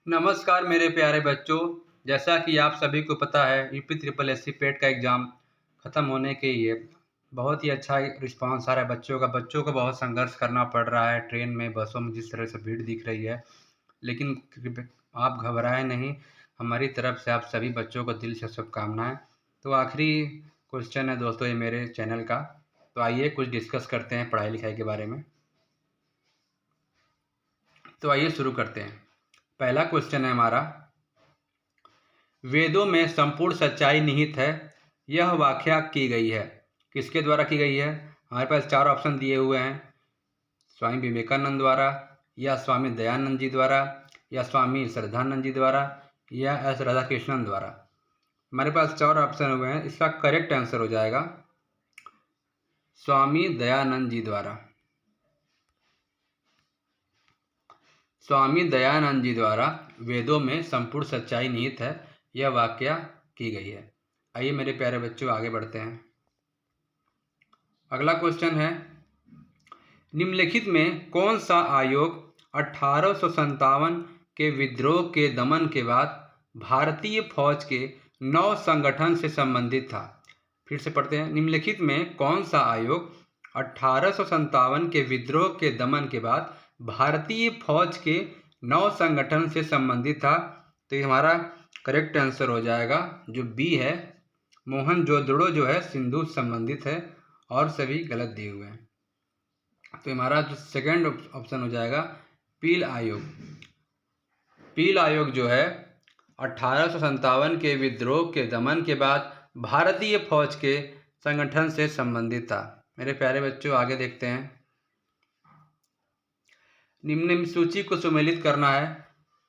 नमस्कार मेरे प्यारे बच्चों। जैसा कि आप सभी को पता है यूपी ट्रिपल एससी पेट का एग्ज़ाम ख़त्म होने के लिए बहुत ही अच्छा रिस्पांस आ रहा है बच्चों का। बच्चों को बहुत संघर्ष करना पड़ रहा है, ट्रेन में, बसों में जिस तरह से भीड़ दिख रही है। लेकिन आप घबराएं नहीं, हमारी तरफ से आप सभी बच्चों को दिल से शुभकामनाएं। तो आखिरी क्वेश्चन है दोस्तों ये मेरे चैनल का, तो आइए कुछ डिस्कस करते हैं पढ़ाई लिखाई के बारे में। तो आइए शुरू करते हैं। पहला क्वेश्चन है हमारा, वेदों में संपूर्ण सच्चाई निहित है, यह व्याख्या की गई है। किसके द्वारा की गई है? हमारे पास चार ऑप्शन दिए हुए हैं, स्वामी विवेकानंद द्वारा, या स्वामी दयानंद जी द्वारा, या स्वामी श्रद्धानंद जी द्वारा, या एस राधाकृष्णन द्वारा। हमारे पास चार ऑप्शन हुए हैं, इसका करेक्ट आंसर हो जाएगा स्वामी दयानंद जी द्वारा। स्वामी दयानंद जी द्वारा वेदों में संपूर्ण सच्चाई निहित है, यह व्याख्या की गई है। आइए मेरे प्यारे बच्चों आगे बढ़ते हैं। अगला क्वेश्चन है, निम्नलिखित में कौन सा आयोग 1857 के विद्रोह के दमन के बाद भारतीय फौज के नव संगठन से संबंधित था? फिर से पढ़ते हैं, निम्नलिखित में कौन सा आयोग 1857 के विद्रोह के दमन के बाद भारतीय फौज के नव संगठन से संबंधित था? तो ये हमारा करेक्ट आंसर हो जाएगा जो बी है, मोहनजोदड़ो जो है सिंधु संबंधित है, और सभी गलत दिए हुए हैं। तो हमारा जो सेकंड ऑप्शन हो जाएगा पील आयोग। पील आयोग जो है 1857 के विद्रोह के दमन के बाद भारतीय फौज के संगठन से संबंधित था। मेरे प्यारे बच्चों आगे देखते हैं। निम्न सूची को सुमेलित करना है।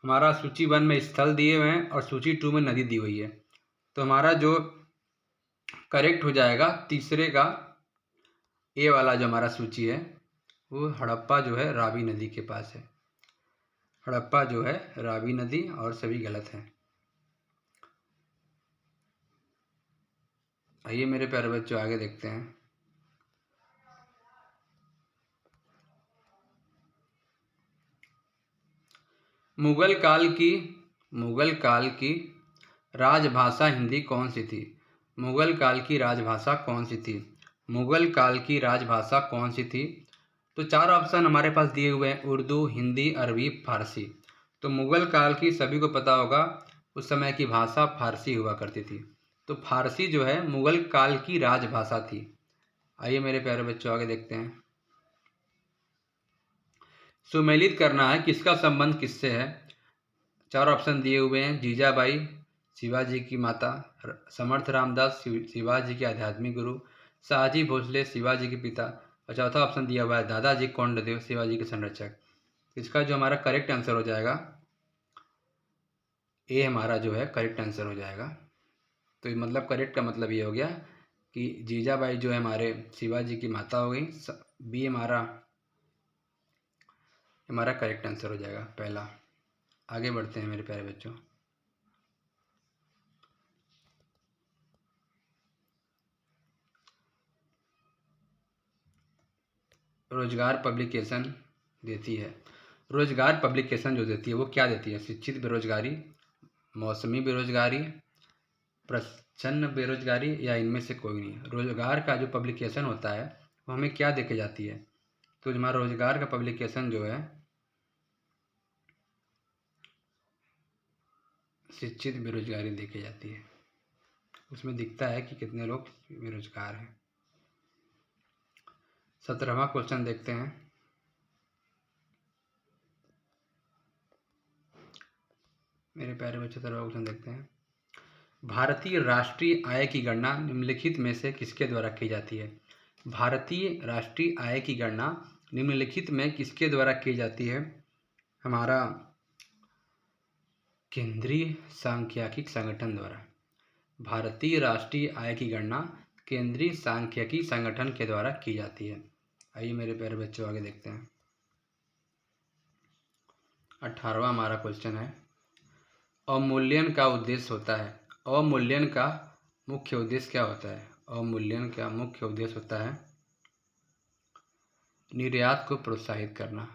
हमारा सूची 1 में स्थल दिए हुए हैं और सूची 2 में नदी दी हुई है। तो हमारा जो करेक्ट हो जाएगा तीसरे का ए वाला जो हमारा सूची है वो हड़प्पा जो है रावी नदी के पास है। हड़प्पा जो है रावी नदी, और सभी गलत हैं। आइए मेरे प्यारे बच्चों आगे देखते हैं। मुगल काल की राजभाषा हिंदी कौन सी थी? मुगल काल की राजभाषा कौन सी थी? मुगल काल की राजभाषा कौन सी थी? तो चार ऑप्शन हमारे पास दिए हुए हैं, उर्दू, हिंदी, अरबी, फारसी। तो मुगल काल की सभी को पता होगा उस समय की भाषा फारसी हुआ करती थी। तो फारसी जो है मुगल काल की राजभाषा थी। आइए मेरे प्यारे बच्चों आगे देखते हैं। सुमेलित करना है किसका संबंध किससे है। चार ऑप्शन दिए हुए हैं, जीजाबाई शिवाजी की माता, समर्थ रामदास शिवाजी के आध्यात्मिक गुरु, शाहजी भोसले शिवाजी के पिता, और चौथा ऑप्शन दिया हुआ है दादाजी कोंडदेव शिवाजी के संरक्षक। इसका जो हमारा करेक्ट आंसर हो जाएगा ए, हमारा जो है करेक्ट आंसर हो जाएगा। तो मतलब करेक्ट का मतलब ये हो गया कि जीजाबाई जो है हमारे शिवाजी की माता हो गई। बी हमारा करेक्ट आंसर हो जाएगा पहला। आगे बढ़ते हैं मेरे प्यारे बच्चों। रोजगार पब्लिकेशन देती है। रोजगार पब्लिकेशन जो देती है वो क्या देती है? शिक्षित बेरोजगारी, मौसमी बेरोजगारी, प्रच्छन्न बेरोजगारी, या इनमें से कोई नहीं। रोजगार का जो पब्लिकेशन होता है वो हमें क्या देके जाती है? तो हमारा रोजगार का पब्लिकेशन जो है शिक्षित बेरोजगारी देके जाती है। उसमें दिखता है कि कितने लोग बेरोजगार हैं। 17वां क्वेश्चन देखते हैं। मेरे प्यारे बच्चों 17वां क्वेश्चन देखते हैं। भारतीय राष्ट्रीय आय की गणना निम्नलिखित में से किसके द्वारा की जाती है? भारतीय राष्ट्रीय आय की गणना निम्नलिखित में किसके द्वारा की जाती है? हमारा केंद्रीय सांख्यिकी संगठन द्वारा। भारतीय राष्ट्रीय आय की गणना केंद्रीय सांख्यिकी संगठन के द्वारा की जाती है। आइए मेरे प्यारे बच्चों आगे देखते हैं। 18वां हमारा क्वेश्चन है, अवमूल्यन का उद्देश्य होता है। अवमूल्यन का मुख्य उद्देश्य क्या होता है? अवमूल्यन का मुख्य उद्देश्य होता है निर्यात को प्रोत्साहित करना।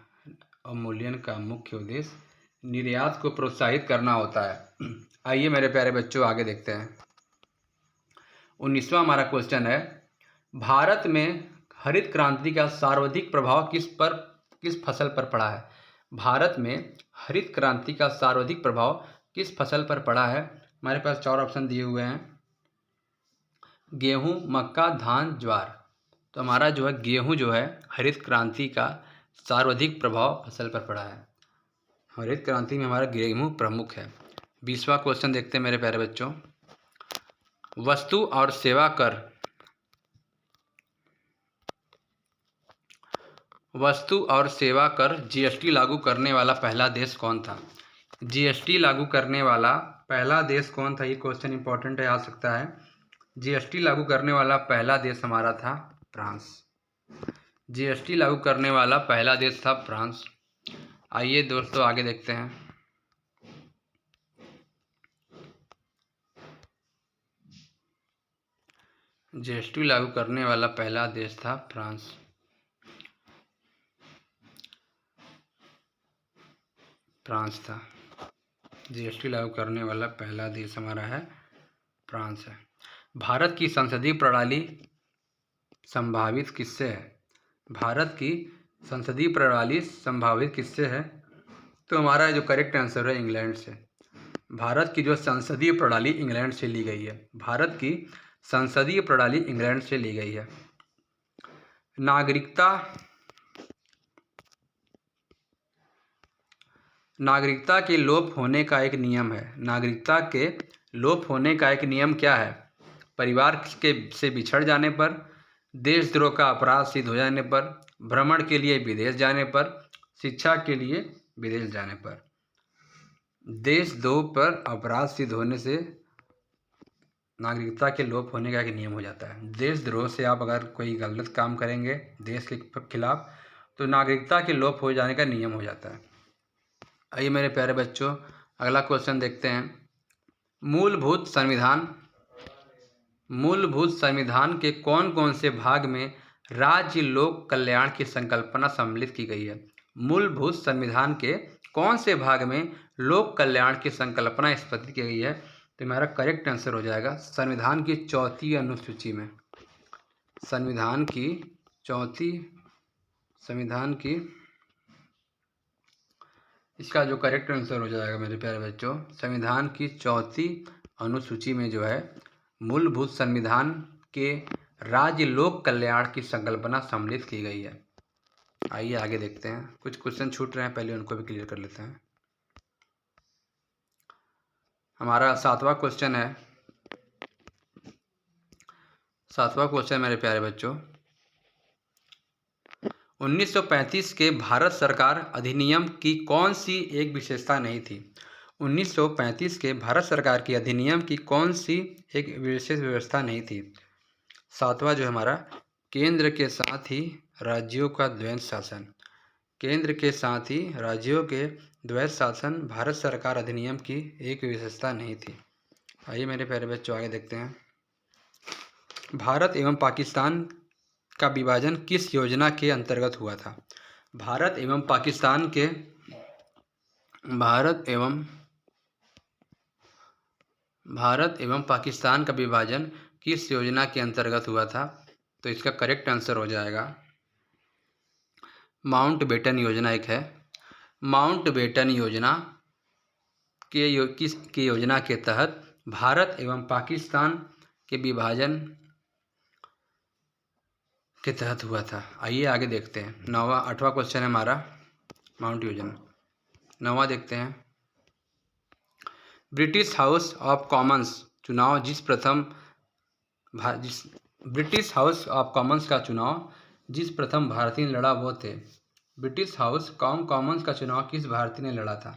अवमूल्यन का मुख्य उद्देश्य निर्यात को प्रोत्साहित करना होता है। आइए मेरे प्यारे बच्चों आगे देखते हैं। 19वां हमारा क्वेश्चन है, भारत में हरित क्रांति का सर्वाधिक प्रभाव किस फसल पर पड़ा है? भारत में हरित क्रांति का सर्वाधिक प्रभाव किस फसल पर पड़ा है? हमारे पास 4 ऑप्शन दिए हुए हैं, गेहूं, मक्का, धान, ज्वार। तो हमारा जो है गेहूं जो है हरित क्रांति का सर्वाधिक प्रभाव फसल पर पड़ा है। हरित क्रांति में हमारा गेहूं प्रमुख है। 20वां क्वेश्चन देखते हैं मेरे प्यारे बच्चों, वस्तु और सेवा कर जीएसटी लागू करने वाला पहला देश कौन था? जीएसटी लागू करने वाला पहला देश कौन था? ये क्वेश्चन इंपॉर्टेंट है, आ सकता है। जीएसटी लागू करने वाला पहला देश हमारा था फ्रांस। जीएसटी लागू करने वाला पहला देश था फ्रांस। आइए दोस्तों आगे देखते हैं। जीएसटी लागू करने वाला पहला देश था फ्रांस। फ्रांस था। जीएसटी लागू करने वाला पहला देश हमारा है फ्रांस है। भारत की संसदीय प्रणाली संभावित किससे है? भारत की संसदीय प्रणाली संभावित किससे है? तो हमारा जो करेक्ट आंसर है इंग्लैंड से। भारत की जो संसदीय प्रणाली इंग्लैंड से ली गई है। भारत की संसदीय प्रणाली इंग्लैंड से ली गई है। नागरिकता के लोप होने का एक नियम है। नागरिकता के लोप होने का एक नियम क्या है? परिवार से बिछड़ जाने पर, देशद्रोह का अपराध सिद्ध हो जाने पर, भ्रमण के लिए विदेश जाने पर, शिक्षा के लिए विदेश जाने पर। देशद्रोह पर अपराध सिद्ध होने से नागरिकता के लोप होने का एक नियम हो जाता है। देशद्रोह से आप अगर कोई गलत काम करेंगे देश के खिलाफ तो नागरिकता के लोप हो जाने का नियम हो जाता है। आइए मेरे प्यारे बच्चों अगला क्वेश्चन देखते हैं। मूलभूत संविधान के कौन कौन से भाग में राज्य लोक कल्याण की संकल्पना सम्मिलित की गई है? मूलभूत संविधान के कौन से भाग में लोक कल्याण की संकल्पना स्पष्ट की गई है? तो हमारा करेक्ट आंसर हो जाएगा संविधान की 4वीं अनुसूची में। इसका जो करेक्ट आंसर हो जाएगा मेरे प्यारे बच्चों, संविधान की 4वीं अनुसूची में जो है मूलभूत संविधान के राज्य लोक कल्याण की संकल्पना सम्मिलित की गई है। आइए आगे देखते हैं। कुछ क्वेश्चन छूट रहे हैं, पहले उनको भी क्लियर कर लेते हैं। हमारा 7वां क्वेश्चन मेरे प्यारे बच्चों, 1935 के भारत सरकार अधिनियम की कौन सी एक विशेषता नहीं थी? 1935 के भारत सरकार की अधिनियम की कौन सी एक विशेष व्यवस्था नहीं थी? 7वां जो हमारा केंद्र के साथ ही राज्यों का द्वैध शासन। केंद्र के साथ ही राज्यों के द्वैध शासन भारत सरकार अधिनियम की एक विशेषता नहीं थी। आइए मेरे प्यारे बच्चों आगे देखते हैं। भारत एवं पाकिस्तान का विभाजन किस योजना के अंतर्गत हुआ था? भारत एवं पाकिस्तान का विभाजन किस योजना के अंतर्गत हुआ था? तो इसका करेक्ट आंसर हो जाएगा माउंटबेटन योजना एक है। माउंटबेटन योजना किस योजना के तहत भारत एवं पाकिस्तान के विभाजन के तहत हुआ था? आइए आगे देखते हैं। 8वां क्वेश्चन है हमारा माउंट योजना। 9वां देखते हैं। ब्रिटिश हाउस ऑफ कॉमन्स चुनाव ब्रिटिश हाउस ऑफ कॉमन्स का चुनाव जिस प्रथम भारतीय ने लड़ा वो थे। ब्रिटिश हाउस कॉमन्स का चुनाव किस भारतीय ने लड़ा था?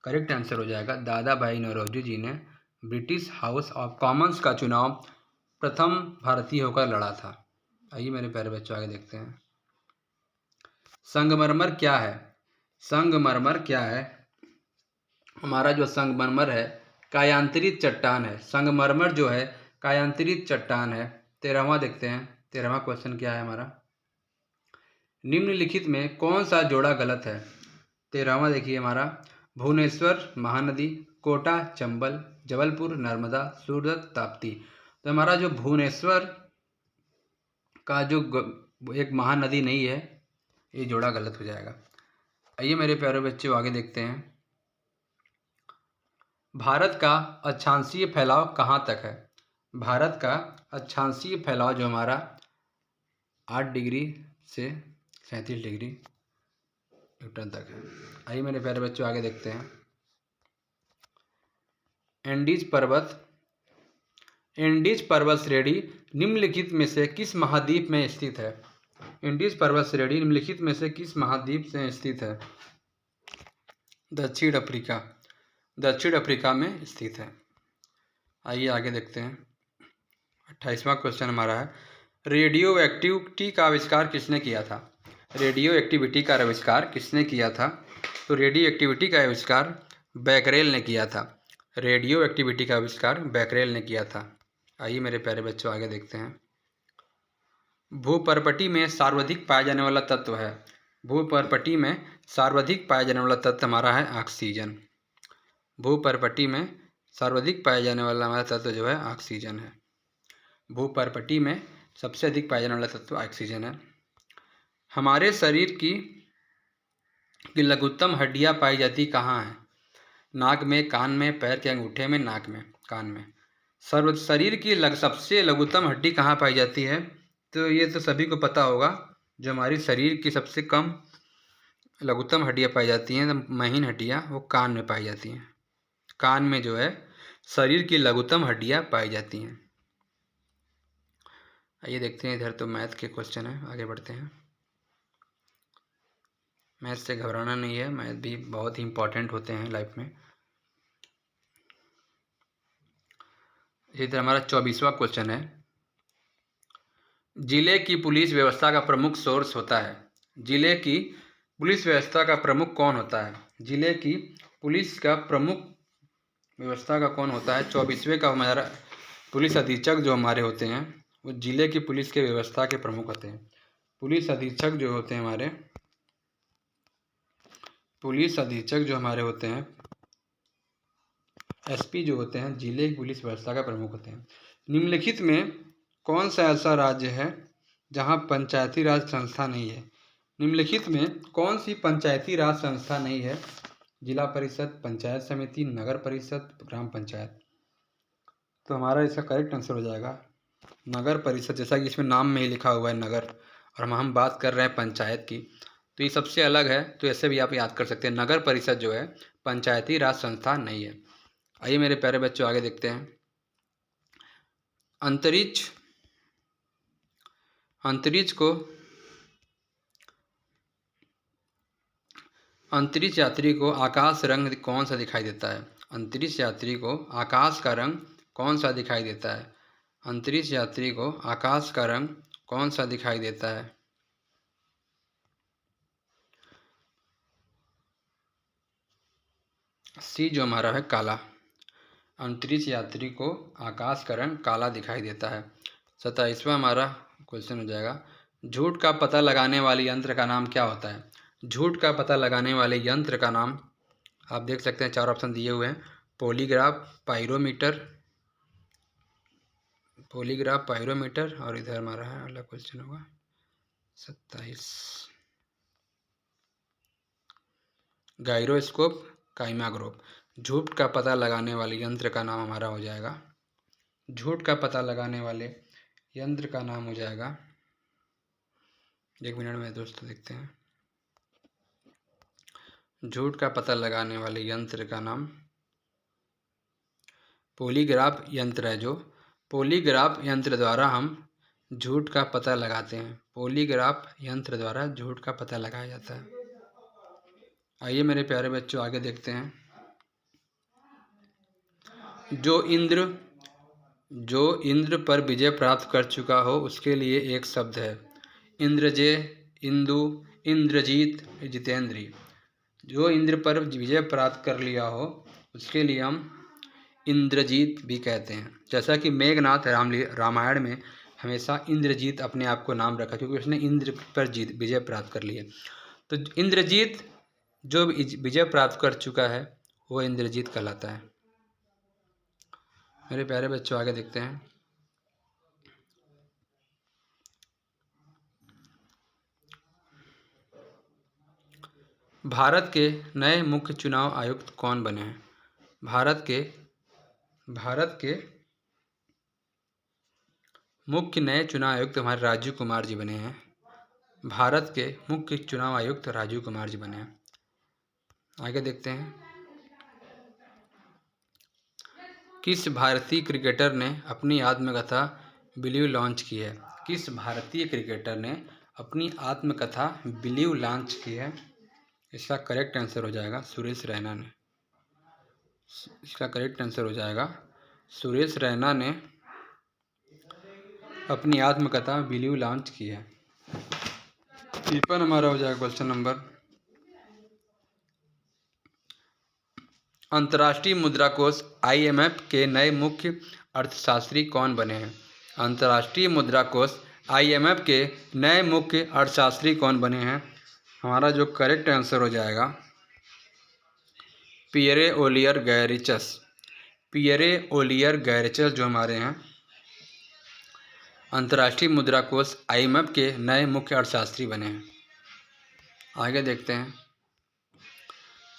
करेक्ट आंसर हो जाएगा दादा भाई नौरोजी जी ने ब्रिटिश हाउस ऑफ कॉमन्स का चुनाव प्रथम भारतीय होकर लड़ा था। आइए मेरे प्यारे बच्चों आगे देखते हैं। संगमरमर क्या है? संगमरमर क्या है? हमारा जो संगमरमर है कायांतरित चट्टान है। संगमरमर जो है कायांतरित चट्टान है। 13वां देखते हैं। 13वां क्वेश्चन क्या है हमारा, निम्नलिखित में कौन सा जोड़ा गलत है? 13वां देखिए हमारा, भुवनेश्वर महानदी, कोटा चंबल, जबलपुर नर्मदा, सूरत ताप्ती। तो हमारा जो भुवनेश्वर का जो एक महानदी नहीं है, ये जोड़ा गलत हो जाएगा। आइए मेरे प्यारे बच्चों आगे देखते हैं। भारत का अक्षांशीय फैलाव कहाँ तक है? भारत का अक्षांशीय फैलाव जो हमारा 8 डिग्री से 37 डिग्री न्यूटन तक है। आइए मेरे प्यारे बच्चों आगे देखते हैं। एंडीज पर्वत श्रेणी निम्नलिखित में से किस महाद्वीप में स्थित है? एंडीज पर्वत श्रेणी निम्नलिखित में से किस महाद्वीप से स्थित है? दक्षिण अफ्रीका में स्थित है। आइए आगे देखते हैं। 28वां क्वेश्चन हमारा है, रेडियो एक्टिविटी का आविष्कार किसने किया था? रेडियो एक्टिविटी का आविष्कार किसने किया था? तो रेडियो एक्टिविटी का आविष्कार बैकरेल ने किया था। रेडियो एक्टिविटी का आविष्कार बैकरेल ने किया था। आइए मेरे प्यारे बच्चों आगे देखते हैं। भूपर्पटी में सर्वाधिक पाया जाने वाला तत्व है। भूपर्पटी में सर्वाधिक पाया जाने वाला तत्व हमारा है ऑक्सीजन। भूपर्पटी में सर्वाधिक पाया जाने वाला हमारा तत्व जो है ऑक्सीजन है। भूपर्पटी में सबसे अधिक पाया जाने वाला तत्व ऑक्सीजन है। हमारे शरीर की लघुत्तम हड्डियां पाई जाती कहाँ हैं? नाक में, कान में, पैर के अंगूठे में, नाक में, कान में। शरीर की सबसे लघुत्तम हड्डी कहाँ पाई जाती है? तो ये तो सभी को पता होगा, जो हमारी शरीर की सबसे कम लघुत्तम हड्डियाँ पाई जाती हैं, महीन हड्डियाँ, वो कान में पाई जाती हैं। कान में जो है शरीर की लघुत्तम हड्डियाँ पाई जाती हैं। आइए देखते हैं, इधर तो मैथ के क्वेश्चन है, आगे बढ़ते हैं। मैथ से घबराना नहीं है, मैथ भी बहुत ही इम्पोर्टेंट होते हैं लाइफ में। इधर हमारा 24वां क्वेश्चन है, जिले की पुलिस व्यवस्था का प्रमुख सोर्स होता है। जिले की पुलिस व्यवस्था का प्रमुख कौन होता है? जिले की पुलिस का प्रमुख व्यवस्था का कौन होता है? 24वें का हमारा पुलिस अधीक्षक जो हमारे होते हैं, वो जिले की पुलिस के व्यवस्था के प्रमुख होते हैं। पुलिस अधीक्षक जो होते हैं हमारे, पुलिस अधीक्षक जो हमारे होते हैं, एसपी जो होते हैं, जिले की पुलिस व्यवस्था का प्रमुख होते हैं। निम्नलिखित में कौन सा ऐसा राज्य है जहां पंचायती राज संस्था नहीं है? निम्नलिखित में कौन सी पंचायती राज संस्था नहीं है? जिला परिषद, पंचायत समिति, नगर परिषद, ग्राम पंचायत। तो हमारा इसका करेक्ट आंसर हो जाएगा नगर परिषद। जैसा कि इसमें नाम में ही लिखा हुआ है नगर, और हम बात कर रहे हैं पंचायत की, तो ये सबसे अलग है, तो ऐसे भी आप याद कर सकते हैं। नगर परिषद जो है पंचायती राज संस्था नहीं है। आइए मेरे प्यारे बच्चों आगे देखते हैं। अंतरिक्ष यात्री को आकाश रंग कौन सा दिखाई देता है? अंतरिक्ष यात्री को आकाश का रंग कौन सा दिखाई देता है? अंतरिक्ष यात्री को आकाश का रंग कौन सा दिखाई देता है? सी जो हमारा है काला। अंतरिक्ष यात्री को आकाश का रंग काला दिखाई देता है। 27वां हमारा क्वेश्चन हो जाएगा, झूठ का पता लगाने वाले यंत्र का नाम क्या होता है? झूठ का पता लगाने वाले यंत्र का नाम आप देख सकते हैं, 4 ऑप्शन दिए हुए हैं, पॉलीग्राफ, पायरोमीटर, और इधर हमारा है अगला क्वेश्चन होगा 27, गायरोस्कोप, काइमाग्राफ। झूठ का पता लगाने वाले यंत्र का नाम हमारा हो जाएगा, झूठ का पता लगाने वाले यंत्र का नाम हो जाएगा, 1 मिनट में दोस्तों देखते हैं। झूठ का पता लगाने वाले यंत्र का नाम पॉलीग्राफ यंत्र है। जो पॉलीग्राफ यंत्र द्वारा हम झूठ का पता लगाते हैं। पॉलीग्राफ यंत्र द्वारा झूठ का पता लगाया जाता है। आइए मेरे प्यारे बच्चों आगे देखते हैं। जो इंद्र पर विजय प्राप्त कर चुका हो उसके लिए एक शब्द है। इंद्रजय, इंदु, इंद्रजीत, जितेंद्री। जो इंद्र पर विजय प्राप्त कर लिया हो उसके लिए हम इंद्रजीत भी कहते हैं। जैसा कि मेघनाथ रामायण में हमेशा इंद्रजीत अपने आप को नाम रखा, क्योंकि उसने इंद्र पर विजय प्राप्त कर ली है। तो इंद्रजीत जो विजय प्राप्त कर चुका है वो इंद्रजीत कहलाता है। मेरे प्यारे बच्चों, आगे देखते हैं। भारत के नए मुख्य चुनाव आयुक्त कौन बने हैं? भारत के मुख्य नए चुनाव आयुक्त हमारे राजीव कुमार जी बने हैं। भारत के मुख्य चुनाव आयुक्त राजीव कुमार जी बने हैं। आगे देखते हैं। किस भारतीय क्रिकेटर ने अपनी आत्मकथा बिलीव लॉन्च की है? किस भारतीय क्रिकेटर ने अपनी आत्मकथा बिलीव लॉन्च की है? इसका करेक्ट आंसर हो जाएगा सुरेश रैना ने। इसका करेक्ट आंसर हो जाएगा सुरेश रैना ने अपनी आत्मकथा बिलीव लॉन्च की है। तिरपन हमारा हो जाएगा क्वेश्चन नंबर। अंतर्राष्ट्रीय मुद्रा कोष IMF के नए मुख्य अर्थशास्त्री कौन बने हैं? अंतर्राष्ट्रीय मुद्रा कोष IMF के नए मुख्य अर्थशास्त्री कौन बने हैं? हमारा जो करेक्ट आंसर हो जाएगा पियरे ओलियर गैरिचस। पियरे ओलियर गैरिचस जो हमारे हैं अंतर्राष्ट्रीय मुद्रा कोष IMF के नए मुख्य अर्थशास्त्री बने हैं। आगे देखते हैं।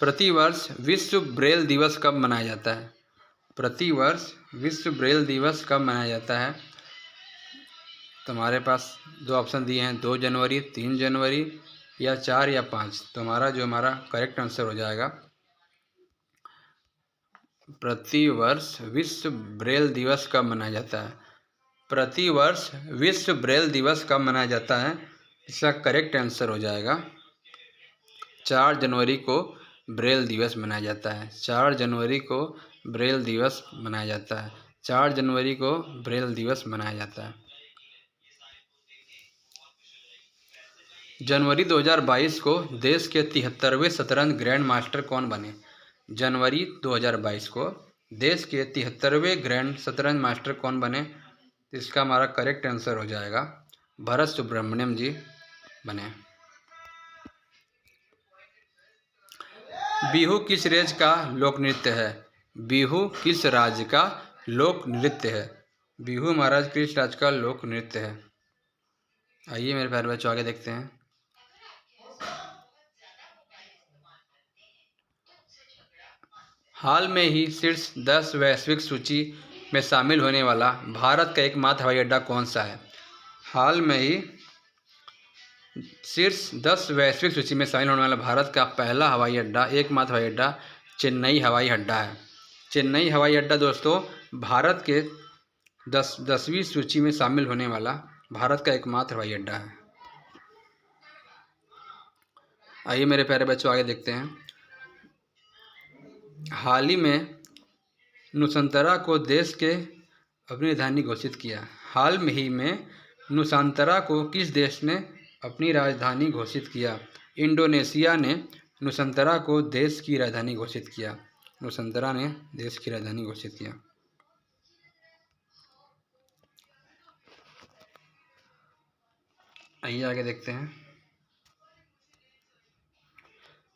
प्रतिवर्ष विश्व ब्रेल दिवस कब मनाया जाता है? प्रतिवर्ष विश्व ब्रेल दिवस कब मनाया जाता है? तो हमारे पास दो ऑप्शन दिए हैं, 2 जनवरी, 3 जनवरी या 4 या 5। तो हमारा करेक्ट आंसर हो जाएगा प्रतिवर्ष विश्व ब्रेल दिवस कब मनाया जाता है? प्रतिवर्ष विश्व ब्रेल दिवस कब मनाया जाता है? इसका करेक्ट आंसर हो जाएगा 4 जनवरी को ब्रेल दिवस मनाया जाता है। 4 जनवरी को ब्रेल दिवस मनाया जाता है। 4 जनवरी को ब्रेल दिवस मनाया जाता है। जनवरी 2022 को देश के 73वें शतरंज ग्रैंड मास्टर कौन बने? जनवरी 2022 को देश के 73वें ग्रैंड शतरंज मास्टर कौन बने? इसका हमारा करेक्ट आंसर हो जाएगा भरत सुब्रमण्यम जी बने। बिहू किस राज्य का लोक नृत्य है? बिहू किस राज्य का लोक नृत्य है? बिहू महाराज किस राज्य का लोक नृत्य है? आइए मेरे प्यारे बच्चों, आगे देखते हैं। हाल में ही शीर्ष 10 वैश्विक सूची में शामिल होने वाला भारत का एकमात्र हवाई अड्डा कौन सा है? हाल में ही शीर्ष 10 वैश्विक सूची में शामिल होने वाला भारत का पहला हवाई अड्डा, एकमात्र हवाई अड्डा चेन्नई हवाई अड्डा है। चेन्नई हवाई अड्डा दोस्तों भारत के 10वीं सूची में शामिल होने वाला भारत का एकमात्र हवाई अड्डा है। आइए मेरे प्यारे बच्चों, आगे देखते हैं। हाल ही में नुसंतरा को देश के अपनी राजधानी घोषित किया। हाल में ही में नुसंतरा को किस देश ने अपनी राजधानी घोषित किया? इंडोनेशिया ने नुसंतरा को देश की राजधानी घोषित किया। नुसंतरा ने देश की राजधानी घोषित किया। आइए आगे देखते हैं।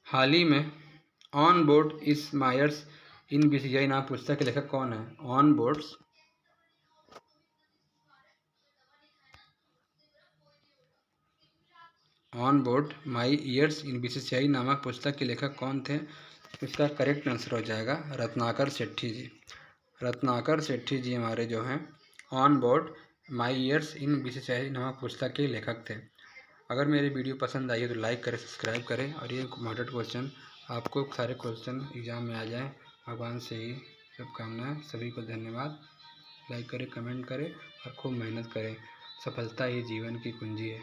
हाल ही में ऑन बोर्ड इस्मायर्स इन BCCI नाम पुस्तक के लेखक कौन है? On board my years in BCCI नामक पुस्तक के लेखक कौन थे? इसका करेक्ट आंसर हो जाएगा रत्नाकर सेठी जी। रत्नाकर सेठी जी हमारे जो हैं on board my years in BCCI नामक पुस्तक के लेखक थे। अगर मेरी वीडियो पसंद आई है तो लाइक करें, सब्सक्राइब करें और ये मॉडल क्वेश्चन आपको सारे क्वेश्चन एग्जाम में आ जाएं। भगवान से ही शुभकामनाएं। सभी को धन्यवाद। लाइक करें, कमेंट करें और खूब मेहनत करें। सफलता ही जीवन की कुंजी है।